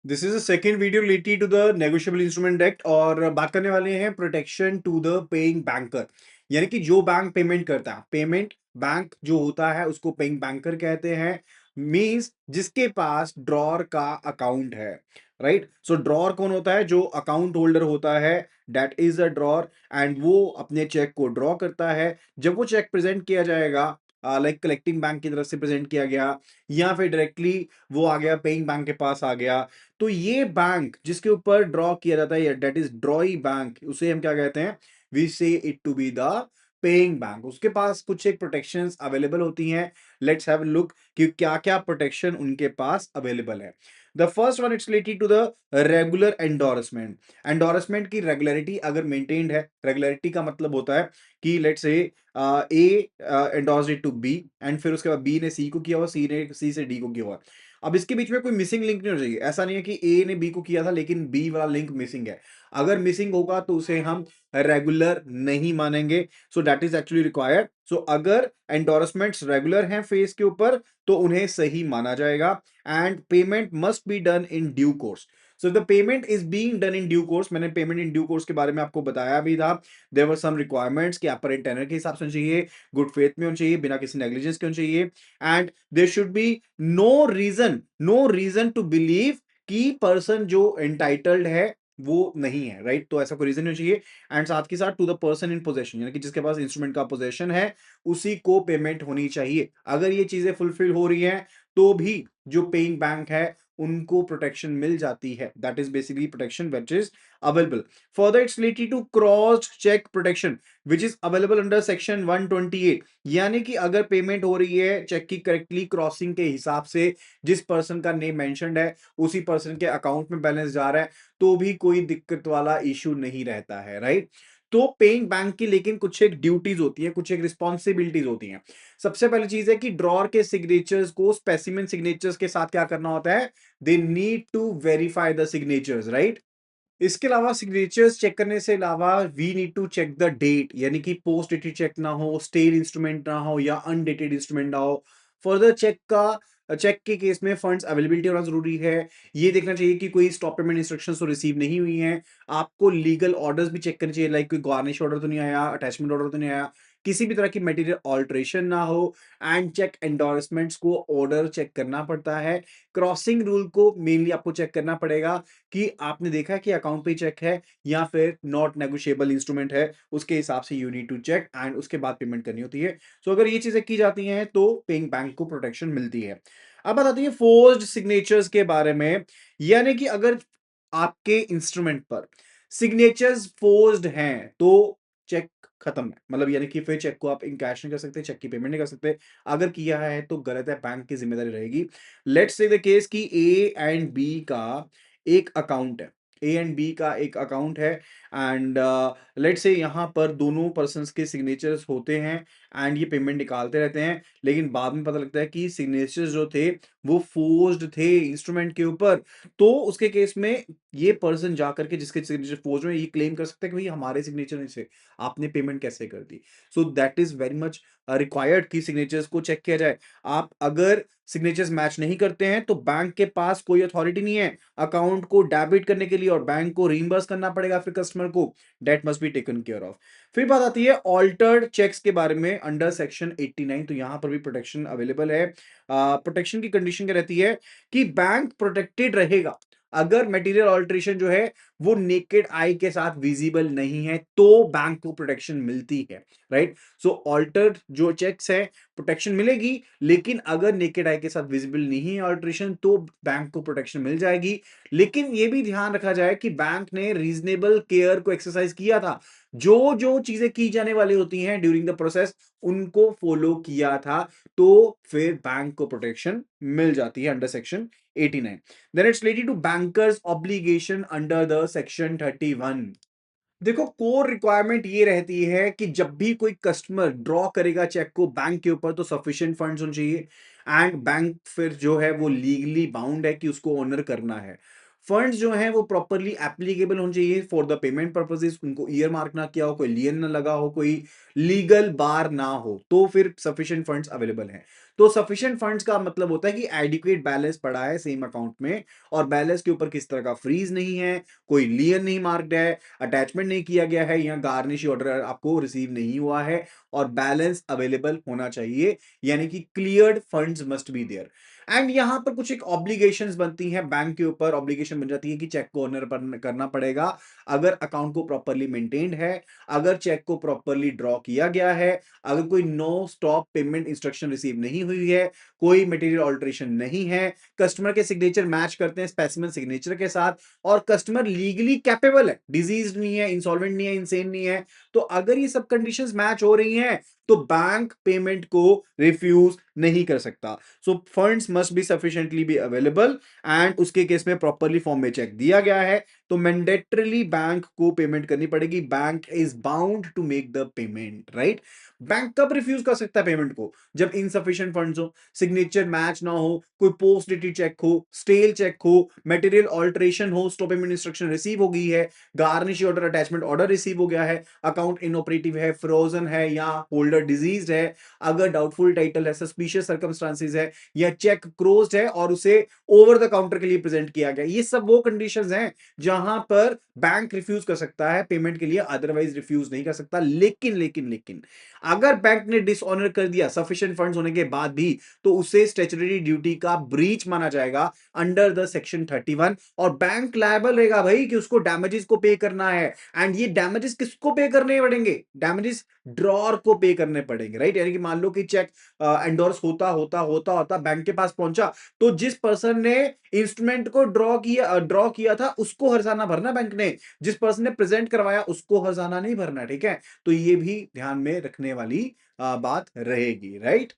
This is the second video related to the negotiable instrument act और बात करने वाले हैं protection to the paying banker. यानी कि जो बैंक पेमेंट करता है, पेमेंट बैंक जो होता है उसको पेइंग बैंकर कहते हैं। मींस जिसके पास ड्रॉर का अकाउंट है, राइट। सो ड्रॉर कौन होता है? जो अकाउंट होल्डर होता है, that is a drawer. And वो अपने चेक को ड्रॉ करता है। जब वो चेक प्रेजेंट किया जाएगा, लाइक कलेक्टिंग बैंक की तरफ से प्रेजेंट किया गया या फिर डायरेक्टली वो आ गया पेइंग बैंक के पास आ गया, तो ये बैंक जिसके ऊपर ड्रॉ किया जाता है, दैट इज ड्रॉई बैंक, उसे हम क्या कहते हैं? We say it to be the paying bank. उसके पास कुछ एक प्रोटेक्शंस अवेलेबल होती हैं। लेट्स हैव अ लुक कि क्या क्या प्रोटेक्शन उनके पास अवेलेबल है। The first one it's related to the regular endorsement. Endorsement की रेगुलरिटी अगर मेंटेन्ड है, रेगुलरिटी का मतलब होता है कि let's say a endorsed it to be and फिर उसके बाद बी ने सी को किया हुआ, सी ने सी से डी को किया हुआ। अब इसके बीच में कोई मिसिंग लिंक नहीं होना चाहिए। ऐसा नहीं है कि ए ने बी को किया था लेकिन बी वाला लिंक मिसिंग है। अगर मिसिंग होगा तो उसे हम रेगुलर नहीं मानेंगे। So that is actually required. So अगर एंडोर्समेंट्स रेगुलर हैं फेस के ऊपर तो उन्हें सही माना जाएगा। And payment must be done in due course. So the payment is being done in due course. मैंने पेमेंट इन ड्यू कोर्स के बारे में आपको बताया भी था। देयर वर सम रिक्वायरमेंट्स कि अपरेंट टेनर के हिसाब से होना चाहिए, गुड फेथ में होना चाहिए, बिना किसी नेग्लिजेंस के होना चाहिए। And there should be no reason to believe कि पर्सन जो एंटाइटल्ड है वो नहीं है, राइट। तो ऐसा कोई रीजन नहीं चाहिए। एंड साथ के साथ to the person in possession, यानी कि जिसके पास इंस्ट्रूमेंट का पोजेशन है उसी को पेमेंट होनी चाहिए। अगर ये चीजें फुलफिल हो रही हैं तो भी जो पेइंग बैंक है उनको प्रोटेक्शन मिल जाती है। That is basically protection which is available. Further it's related to cross cheque protection which is available under section 128। यानी कि अगर पेमेंट हो रही है चेक की करेक्टली क्रॉसिंग के हिसाब से, जिस पर्सन का नेम मेंशन्ड है उसी पर्सन के अकाउंट में बैलेंस जा रहा है, तो भी कोई दिक्कत वाला इशू नहीं रहता है, राइट। तो पेइंग बैंक की लेकिन कुछ एक ड्यूटीज होती है, कुछ एक रिस्पॉन्सिबिलिटीज होती हैं। सबसे पहली चीज है कि ड्रॉर के सिग्नेचर्स को स्पेसिमेन सिग्नेचर्स के साथ क्या करना होता है? They need to verify the signatures, right. इसके अलावा सिग्नेचर्स चेक करने से अलावा we need to check the date, यानी कि पोस्ट डेटेड चेक ना हो, स्टेल इंस्ट्रूमेंट ना हो या अनडेटेड इंस्ट्रूमेंट ना हो। फर्दर चेक के केस में फंड्स अवेलेबिलिटी होना जरूरी है। ये देखना चाहिए कि कोई स्टॉप पेमेंट इंस्ट्रक्शंस तो रिसीव नहीं हुई हैं। आपको लीगल ऑर्डर्स भी चेक करने चाहिए, लाइक कोई गार्निश ऑर्डर तो नहीं आया, अटैचमेंट ऑर्डर तो नहीं आया, किसी भी तरह की मटेरियल ऑल्ट्रेशन ना हो। एंड चेक एंडोर्समेंट्स को ऑर्डर चेक करना पड़ता है। क्रॉसिंग रूल को मेनली आपको चेक करना पड़ेगा कि आपने देखा कि अकाउंट पे चेक है या फिर नॉट नेगोशिएबल इंस्ट्रूमेंट है, उसके हिसाब से you need to check and उसके बाद पेमेंट करनी होती है। सो अगर ये चीजें की जाती हैं तो पेइंग बैंक को प्रोटेक्शन मिलती है। अब बताते हैं फोर्स्ड सिग्नेचर्स के बारे में। यानी कि अगर आपके इंस्ट्रूमेंट पर सिग्नेचर्स फोर्स्ड हैं तो चेक खत्म है, मतलब यानी कि फिर चेक को आप इनकैश नहीं कर सकते, चेक की पेमेंट नहीं कर सकते। अगर किया है तो गलत है, बैंक की जिम्मेदारी रहेगी। लेट्स से द केस कि ए एंड बी का एक अकाउंट है, ए एंड बी का एक अकाउंट है। एंड लेट्स से यहां पर दोनों पर्संस के सिग्नेचर्स होते हैं एंड ये पेमेंट निकालते रहते हैं, लेकिन बाद में पता लगता है कि सिग्नेचर्स जो थे वो फोर्स्ड थे इंस्ट्रूमेंट के ऊपर। तो उसके केस में ये पर्सन जा करके जिसके सिग्नेचर फोर्ज में, ये क्लेम कर सकता है कि भाई हमारे सिग्नेचर नहीं से आपने पेमेंट कैसे कर दी। So that is very much required कि सिग्नेचर्स को चेक किया जाए। आप अगर सिग्नेचर्स मैच नहीं करते हैं तो बैंक के पास कोई अथॉरिटी नहीं है अकाउंट को डेबिट करने के लिए, और बैंक को रीइंबर्स करना पड़ेगा फिर कस्टमर को। Date must be taken care of. फिर बात आती है ऑल्टर्ड चेक्स के बारे में अंडर सेक्शन 89। तो यहां पर भी प्रोटेक्शन अवेलेबल है। प्रोटेक्शन की कंडीशन क्या रहती है कि बैंक प्रोटेक्टेड रहेगा अगर मटेरियल ऑल्ट्रेशन जो है वो नेकेड आई के साथ विजिबल नहीं है, तो बैंक को प्रोटेक्शन मिलती है, राइट। सो ऑल्टर्ड जो चेक्स है प्रोटेक्शन मिलेगी, लेकिन अगर नेकेड आई के साथ विजिबल नहीं है ऑल्ट्रेशन तो बैंक को प्रोटेक्शन मिल जाएगी। लेकिन यह भी ध्यान रखा जाए कि बैंक ने रीजनेबल केयर को एक्सरसाइज किया था, जो जो चीजें की जाने वाली होती हैं ड्यूरिंग द प्रोसेस उनको फॉलो किया था, तो फिर बैंक को प्रोटेक्शन मिल जाती है under section 89। Then it's related to bankers obligation under the section 31। देखो कोर रिक्वायरमेंट ये रहती है कि जब भी कोई कस्टमर ड्रॉ करेगा चेक को बैंक के ऊपर तो सफिशिएंट फंड्स होने चाहिए। एंड बैंक फिर जो है वो लीगली बाउंड है कि उसको ऑनर करना है। फंड्स जो हैं वो प्रॉपर्ली एप्लीकेबल होने चाहिए फॉर द पेमेंट पर्पसेस, उनको ईयर मार्क ना किया हो, कोई लियन ना लगा हो, कोई लीगल बार ना हो, तो फिर सफिशिएंट फंड्स अवेलेबल हैं। तो सफिशिएंट फंड्स का मतलब होता है कि एडिक्वेट बैलेंस पड़ा है सेम अकाउंट में, और बैलेंस के ऊपर किस तरह का फ्रीज नहीं है, कोई लियन नहीं मार्क्ड है, अटैचमेंट नहीं किया गया है, या गार्निश ऑर्डर आपको रिसीव नहीं हुआ है, और बैलेंस अवेलेबल होना चाहिए, यानी कि cleared funds must be there. And यहां पर कुछ एक ऑब्लिगेशंस बनती हैं बैंक के ऊपर, ऑब्लिगेशन बन जाती है कि चेक को ऑनर पर करना पड़ेगा अगर अकाउंट को प्रॉपर्ली मेंटेन्ड है, अगर चेक को प्रॉपर्ली ड्रॉ किया गया है, अगर कोई no stop payment instruction receive नहीं हुई है, कोई मटेरियल ऑल्टरेशन नहीं है, कस्टमर के सिग्नेचर मैच करते हैं स्पेसिमेन सिग्नेचर के साथ, और कस्टमर लीगली कैपेबल है, डिजीज नहीं है, इंसॉल्वेंट नहीं है, इंसेन नहीं है, तो अगर ये सब कंडीशंस मैच हो रही हैं तो बैंक पेमेंट को रिफ्यूज नहीं कर सकता। So funds must be sufficiently be available, and उसके केस में प्रॉपर्ली फॉर्म में चेक दिया गया है तो मैंडेटरीली बैंक को पेमेंट करनी पड़ेगी। Bank is bound to make the payment, right. Bank कब रिफ्यूज कर सकता है पेमेंट को? जब इनसफिशिएंट फंड्स हो, सिग्नेचर मैच ना हो, कोई पोस्ट डेटेड चेक हो, स्टेल चेक हो, मटेरियल ऑल्टरेशन हो, स्टॉप पेमेंट इंस्ट्रक्शन रिसीव हो गई है, garnish order attachment order receive हो गया है, अकाउंट इनऑपरेटिव है, फ्रोजन है, या होल्डर डिजीज है, अगर डाउटफुल टाइटल है, सस्पिशियस सर्कमस्टांसेस है, या चेक क्लोज्ड है और उसे ओवर द काउंटर के लिए प्रेजेंट किया गया। ये सब वो कंडीशंस हैं जहां पर बैंक रिफ्यूज कर सकता है पेमेंट के लिए, अदरवाइज रिफ्यूज नहीं कर सकता। लेकिन अगर बैंक ने डिसऑनर कर दिया सफिशिएंट फंड्स होने के बाद भी, तो उसे स्टैट्यूटरी ड्यूटी का ब्रीच माना जाएगा अंडर द सेक्शन 31, और बैंक लायबल रहेगा भाई कि उसको डैमेजेस को पे करना है। एंड ये डैमेजेस किसको पे करने पड़ेंगे? डैमेजेस ड्रॉर को पे करने पड़ेंगे, राइट। यानी कि मान लो कि चेक एंडोर्स होता बैंक के पास पहुंचा, तो जिस पर्सन ने इंस्ट्रूमेंट को ड्रॉ किया था उसको हर्जाना भरना बैंक ने, जिस पर्सन ने प्रेजेंट करवाया उसको हर्जाना नहीं भरना, ठीक है। तो ये भी ध्यान में रखने वाली बात रहेगी, राइट।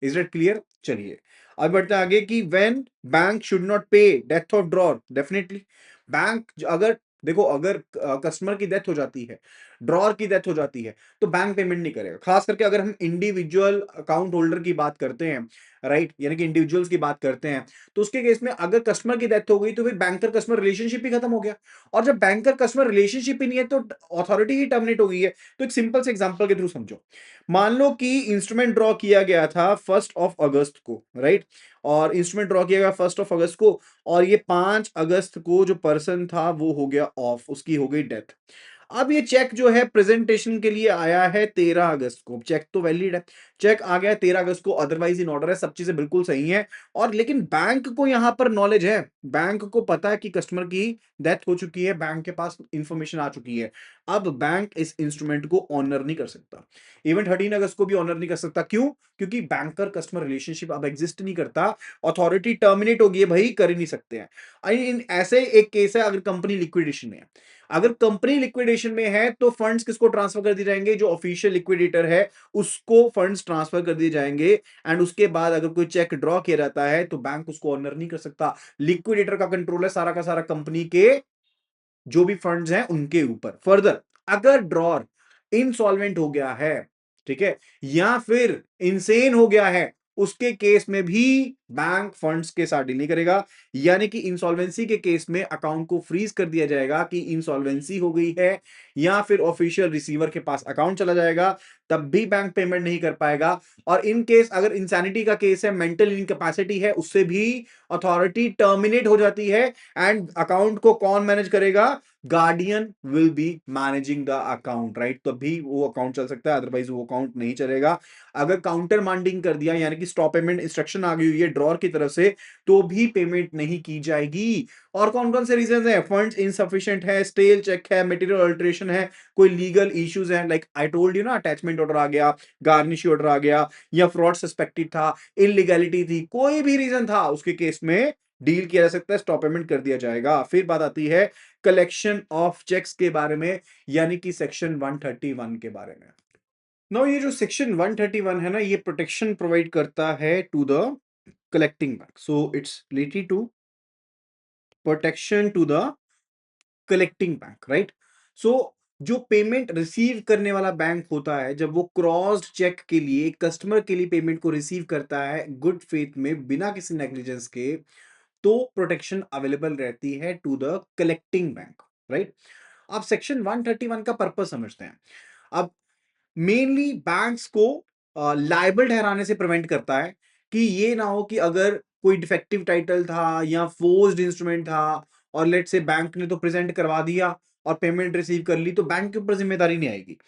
Is it clear? चलिए अब बढ़ते हैं आगे कि व्हेन बैंक शुड नॉट पे death of drawer. Definitely bank अगर, देखो अगर कस्टमर की डेथ हो जाती है, ड्रॉर की डेथ हो जाती है, तो बैंक पेमेंट नहीं करेगा। खास करके अगर हम इंडिविजुअल अकाउंट होल्डर की बात करते हैं, राइट, यानी कि इंडिविजुअल्स की बात करते हैं, तो उसके केस में अगर कस्टमर की डेथ हो गई तो फिर बैंकर कस्टमर रिलेशनशिप ही खत्म हो गया, और जब बैंकर कस्टमर रिलेशनशिप ही नहीं है तो अथॉरिटी ही टर्मिनेट हो गई है। तो एक सिंपल से एग्जांपल के थ्रू समझो। मान लो कि इंस्ट्रूमेंट ड्रॉ किया गया था 1 अगस्त को, राइट, और इंस्ट्रूमेंट ड्रॉ किया गया 1 अगस्त को, और ये 5 अगस्त को जो पर्सन था वो हो गया ऑफ, उसकी हो गई डेथ। अब ये चेक जो है प्रेजेंटेशन के लिए आया है 13 अगस्त को, चेक तो वैलिड है, चेक आ गया 13 अगस्त को, अदरवाइज इन ऑर्डर है, सब चीजें बिल्कुल सही हैं। और लेकिन बैंक को यहां पर नॉलेज है, बैंक को पता है कि कस्टमर की डेथ हो चुकी है, बैंक के पास इंफॉर्मेशन आ चुकी है। अब बैंक इस इंस्ट्रूमेंट को ऑनर नहीं कर सकता, इवन 13 अगस्त को भी ऑनर नहीं कर सकता। क्यों? क्योंकि बैंकर कस्टमर रिलेशनशिप अब एग्जिस्ट नहीं करता, अथॉरिटी टर्मिनेट हो गई है भाई, कर ही नहीं सकते हैं। इन ऐसे एक केस है अगर कंपनी लिक्विडेशन में है, अगर कंपनी लिक्विडेशन में है तो फंड्स किसको ट्रांसफर कर दिए जाएंगे? जो ऑफिशियल लिक्विडेटर है उसको फंड्स ट्रांसफर कर दिए जाएंगे। एंड उसके बाद अगर कोई चेक ड्रॉ किया जाता है तो बैंक उसको ऑनर नहीं कर सकता। लिक्विडेटर का कंट्रोल है सारा का सारा कंपनी के जो भी फंड्स हैं उनके ऊपर। फर्दर अगर ड्रॉर इनसॉल्वेंट हो गया है, ठीक है, या फिर इंसेन हो गया है, उसके केस में भी बैंक फंड्स के साथ डील नहीं करेगा। यानी कि इंसॉल्वेंसी के केस में अकाउंट को फ्रीज कर दिया जाएगा कि इंसॉल्वेंसी हो गई है, या फिर ऑफिशियल रिसीवर के पास अकाउंट चला जाएगा, तब भी बैंक पेमेंट नहीं कर पाएगा। और इन केस अगर इंसैनिटी का केस है, मेंटल इनकैपेसिटी है, उससे भी अथॉरिटी टर्मिनेट हो जाती है। एंड अकाउंट को कौन मैनेज करेगा? Guardian will be managing the account, right. तो भी वो अकाउंट चल सकता है, अदरवाइज वो अकाउंट नहीं चलेगा। अगर काउंटर मांडिंग कर दिया, यानी कि स्टॉप पेमेंट इंस्ट्रक्शन आ गई हुई है ड्रॉर की तरफ से, तो भी पेमेंट नहीं की जाएगी। और कौन कौन से रीजंस हैं? फंड्स इनसफिशिएंट है, स्टेल चेक है, मटेरियल अल्टरेशन है, कोई लीगल इश्यूज हैं, लाइक आई टोल्ड यू ना, अटैचमेंट ऑर्डर आ गया, गार्निश ऑर्डर आ गया, या फ्रॉड सस्पेक्टेड था, इलीगैलिटी थी, कोई भी रीजन था, उसके केस में डील किया जा सकता है, स्टॉप पेमेंट कर दिया जाएगा। फिर बात आती है कलेक्शन ऑफ चेक्स के बारे में, यानी कि सेक्शन 131 के बारे में। नो, ये जो सेक्शन 131 है ना, ये प्रोटेक्शन प्रोवाइड करता है to the collecting bank. So it's related to protection to the collecting bank, right. So जो पेमेंट रिसीव करने वाला बैंक होता है, जब वो क्रॉस्ड चेक के लिए कस्टमर के लिए पेमेंट को रिसीव करता है गुड फेथ में, बिना किसी नेग्लिजेंस के, तो प्रोटेक्शन अवेलेबल रहती है to the collecting bank, right. आप सेक्शन 131 का पर्पस समझते हैं। अब मेनली बैंक्स को लायबल ठहराने से प्रिवेंट करता है कि ये ना हो कि अगर कोई डिफेक्टिव टाइटल था या फोर्स्ड इंस्ट्रूमेंट था और लेट से बैंक ने तो प्रेजेंट करवा दिया और पेमेंट रिसीव कर ली, तो बैंक के ऊपर जिम्मेदारी नहीं आएगी।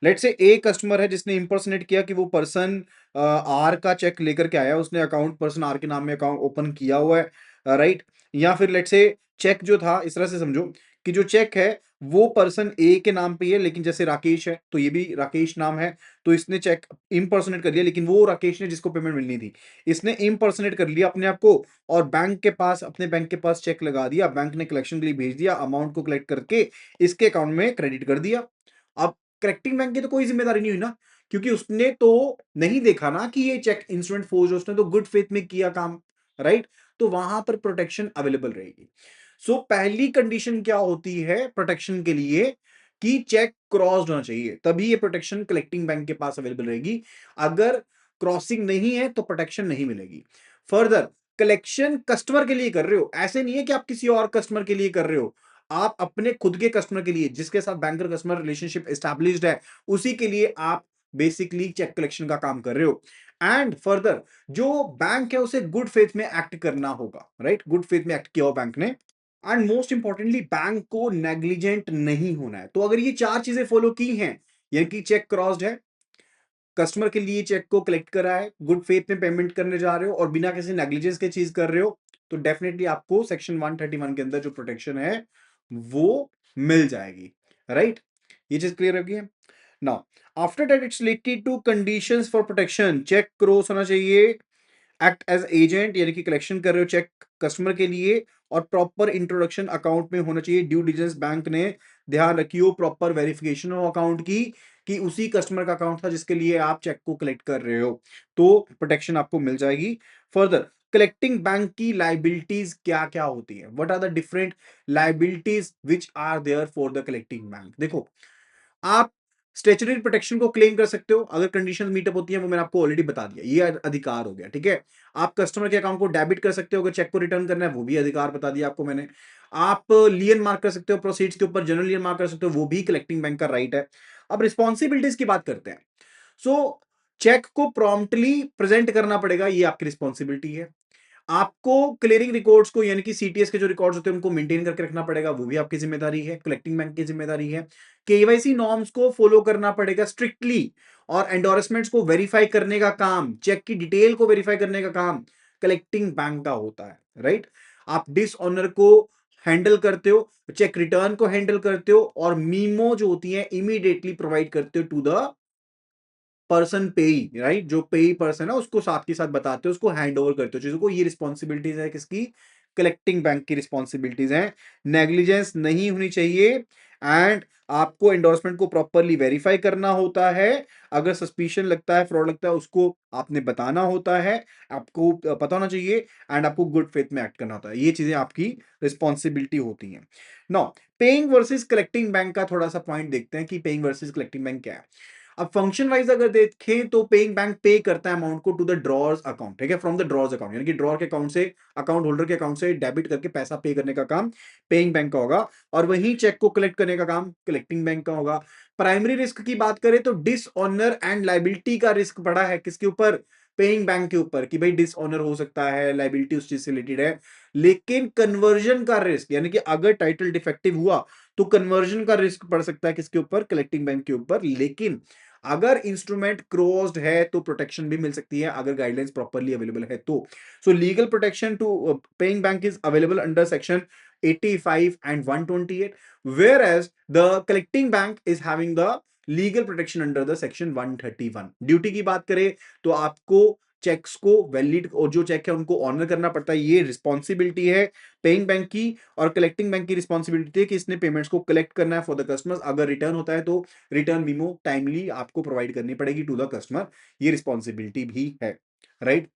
लेट से एक कस्टमर है जिसने इंपर्सनेट किया कि वो पर्सन आर का चेक लेकर के आया, उसने अकाउंट पर्सन आर के नाम में अकाउंट ओपन किया हुआ है, राइट। या फिर लेट से चेक जो था, इस तरह से समझो कि जो चेक है वो पर्सन ए के नाम पे है, लेकिन जैसे राकेश है तो ये भी राकेश नाम है, तो इसने चेक इम्पर्सनेट कर लिया, लेकिन वो राकेश ने जिसको पेमेंट मिलनी थी, इसने इम्पर्सनेट कर लिया अपने आप को और बैंक के पास, अपने बैंक के पास चेक लगा दिया, बैंक ने कलेक्शन के लिए भेज दिया, अमाउंट को कलेक्ट करके इसके अकाउंट में क्रेडिट कर दिया। अब करेक्टिंग बैंक की तो कोई जिम्मेदारी नहीं हुई ना, क्योंकि उसने तो नहीं देखा ना कि ये चेक इंस्ट्रूमेंट फोर्ज, उसने तो गुड फेथ में किया काम, राइट। तो वहां पर प्रोटेक्शन अवेलेबल रहेगी। सो पहली कंडीशन क्या होती है प्रोटेक्शन के लिए कि चेक क्रॉस्ड होना चाहिए, तभी ये प्रोटेक्शन कलेक्टिंग बैंक के पास अवेलेबल रहेगी। अगर क्रॉसिंग नहीं है तो प्रोटेक्शन नहीं मिलेगी। फर्दर, कलेक्शन कस्टमर के लिए कर रहे हो, ऐसे नहीं है कि आप किसी और कस्टमर के लिए कर रहे हो, आप अपने खुद के कस्टमर के लिए, जिसके साथ बैंकर कस्टमर रिलेशनशिप एस्टैब्लिश्ड है, उसी के लिए आप बेसिकली चेक कलेक्शन का काम कर रहे हो। एंड फर्दर, जो बैंक है उसे गुड फेथ में एक्ट करना होगा, राइट। गुड फेथ में एक्ट किया हो बैंक ने। एंड मोस्ट इंपॉर्टेंटली, बैंक को नेग्लिजेंट नहीं होना है। तो अगर ये चार चीजें फॉलो की हैं, यानी कि चेक क्रॉस्ड है, कस्टमर के लिए चेक को कलेक्ट करा है, गुड फेथ में पेमेंट करने जा रहे हो और बिना किसी नेग्लिजेंस के चीज कर रहे हो, तो डेफिनेटली आपको सेक्शन 131 के अंदर जो प्रोटेक्शन है वो मिल जाएगी, राइट। ये चीज क्लियर होगी। Now after that it's related to conditions for protection, cheque cross होना चाहिए, एक्ट एज एजेंट यानी कि कलेक्शन कर रहे हो चेक कस्टमर के लिए, और प्रॉपर इंट्रोडक्शन अकाउंट में होना चाहिए, ड्यू डिलिजेंस बैंक ने ध्यान रखियो, प्रॉपर वेरिफिकेशन हो अकाउंट की कि उसी कस्टमर का अकाउंट था जिसके लिए आप चेक को कलेक्ट कर रहे हो, तो प्रोटेक्शन आपको मिल जाएगी। फर्दर, कलेक्टिंग बैंक की लाइबिलिटीज क्या क्या होती है, what are the different liabilities which are there for the collecting bank. देखो, आप स्टेचुटरी प्रोटेक्शन को क्लेम कर सकते हो अगर कंडीशंस मीटअप होती है, वो मैंने आपको ऑलरेडी बता दिया, ये अधिकार हो गया, ठीक है। आप कस्टमर के अकाउंट को डेबिट कर सकते हो अगर चेक को रिटर्न करना है, वो भी अधिकार बता दिया आपको मैंने। आप लियन मार्क कर सकते हो प्रोसीड्स के ऊपर, जनरल लियन मार्क कर सकते हो, वो भी कलेक्टिंग बैंक का राइट है। अब रिस्पॉन्सिबिलिटीज की बात करते हैं। सो चेक को प्रॉम्प्टली प्रेजेंट करना पड़ेगा, ये आपकी रिस्पॉन्सिबिलिटी है। आपको क्लियरिंग रिकॉर्ड्स को, यानी कि सीटीएस के जो रिकॉर्ड्स होते हैं उनको मेंटेन करके रखना पड़ेगा, वो भी आपकी जिम्मेदारी है, कलेक्टिंग बैंक की जिम्मेदारी है। केवाईसी नॉर्म्स को फॉलो करना पड़ेगा स्ट्रिक्टली, और एंडोर्समेंट्स को वेरीफाई करने का काम, चेक की डिटेल को वेरीफाई करने का काम कलेक्टिंग बैंक का होता है, राइट। आप डिसऑनर को हैंडल करते हो, चेक रिटर्न को हैंडल करते हो, और मीमो जो होती है इमीडिएटली प्रोवाइड करते हो टू द पर्सन पेई, राइट। जो पेई पर्सन है उसको साथ के साथ बताते हो, उसको हैंड ओवर करते हो चीजों को। ये रिस्पॉन्सिबिलिटीज है किसकी, कलेक्टिंग बैंक की रिस्पॉन्सिबिलिटीज हैं। नेग्लिजेंस नहीं होनी चाहिए, एंड आपको एंडोर्समेंट को प्रॉपरली वेरीफाई करना होता है। अगर सस्पिशन लगता है, फ्रॉड लगता है, उसको आपने बताना होता है, आपको पता होना चाहिए, एंड आपको गुड फेथ में एक्ट करना होता है। ये चीजें आपकी रिस्पॉन्सिबिलिटी होती हैं। Now, paying versus collecting bank का थोड़ा सा पॉइंट देखते हैं कि पेइंग वर्सेस कलेक्टिंग बैंक क्या है। अब फंक्शन वाइज अगर देखें तो पेइंग बैंक पे करता है अमाउंट को टू द ड्रॉर्स अकाउंट, ठीक है, फ्रॉम द ड्रॉर्स अकाउंट, यानी कि ड्रॉर के अकाउंट से, अकाउंट होल्डर के अकाउंट से डेबिट करके पैसा पे करने का काम पेइंग बैंक का होगा, और वहीं चेक को कलेक्ट करने का काम कलेक्टिंग बैंक का होगा। प्राइमरी रिस्क की बात करें तो डिसऑनर एंड लाइबिलिटी का रिस्क पड़ा है किसके ऊपर, पेइंग बैंक के ऊपर, कि भाई डिसऑनर हो सकता है, लाइबिलिटी उस चीज से रिलेटेड है। लेकिन कन्वर्जन का रिस्क, यानी कि अगर टाइटल डिफेक्टिव हुआ तो कन्वर्जन का रिस्क पड़ सकता है किसके ऊपर, कलेक्टिंग बैंक के ऊपर। लेकिन अगर इंस्ट्रूमेंट क्लोज्ड है तो प्रोटेक्शन भी मिल सकती है, अगर गाइडलाइंस प्रॉपर्ली अवेलेबल है तो। So legal protection to paying bank is available under section 85 and 128, whereas the collecting bank is having the legal protection under the section 131। Duty की बात करें तो आपको चेक्स को वैलिड, और जो चेक है उनको ऑनर करना पड़ता है, ये रिस्पॉन्सिबिलिटी है पेइंग बैंक की। और कलेक्टिंग बैंक की रिस्पॉन्सिबिलिटी है कि इसने पेमेंट्स को कलेक्ट करना है फॉर द कस्टमर्स। अगर रिटर्न होता है तो रिटर्न मीमो टाइमली आपको प्रोवाइड करनी पड़ेगी टू द कस्टमर, ये रिस्पॉन्सिबिलिटी भी है, राइट।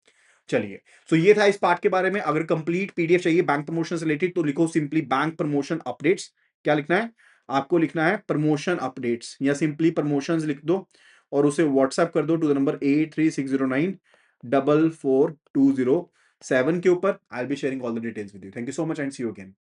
चलिए, सो ये था इस पार्ट के बारे में। अगर कंप्लीट पीडीएफ चाहिए बैंक प्रमोशन से रिलेटेड तो लिखो सिंपली बैंक प्रमोशन अपडेट्स। क्या लिखना है आपको, लिखना है प्रमोशन अपडेट्स या सिंपली प्रमोशंस लिख दो, और उसे व्हाट्सएप कर दो टू द नंबर 8360944200। 7 के ऊपर I will be sharing all the details with you. Thank you so much and see you again.